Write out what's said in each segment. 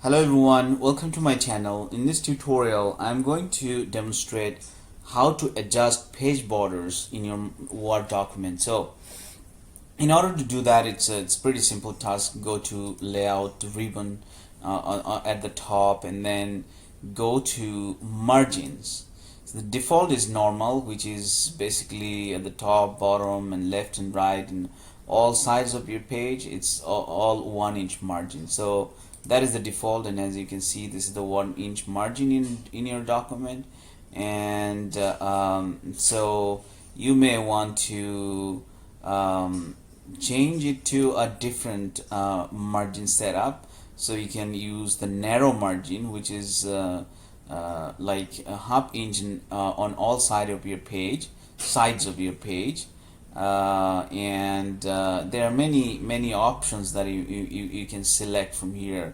Hello everyone, welcome to my channel. In this tutorial, I'm going to demonstrate how to adjust page borders in your Word document. So, in order to do that, it's pretty simple task. Go to Layout ribbon at the top, and then go to Margins. So the default is normal, which is basically at the top, bottom, and left and right, and all sides of your page. It's all 1 inch margin. So that is the default, and as you can see, this is the 1 inch margin in your document. And so you may want to change it to a different margin setup. So you can use the narrow margin, which is like a half inch on all sides of your page, and there are many options that you can select from here.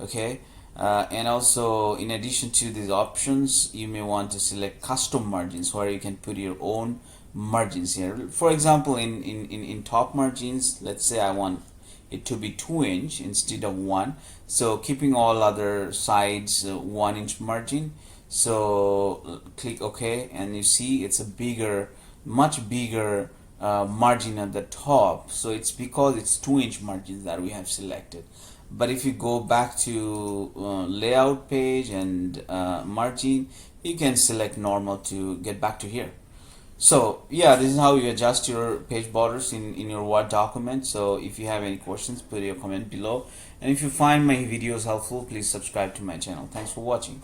Okay. And also, in addition to these options, you may want to select custom margins, where you can put your own margins here. For example, in top margins, let's say I want it to be 2 inch instead of 1, so keeping all other sides 1 inch margin. So click OK, and you see it's a much bigger margin at the top. So it's because it's 2 inch margins that we have selected. But if you go back to layout page and margin, you can select normal to get back to here. So yeah, this is how you adjust your page borders in your Word document. So if you have any questions, put your comment below, and if you find my videos helpful, please subscribe to my channel. Thanks for watching.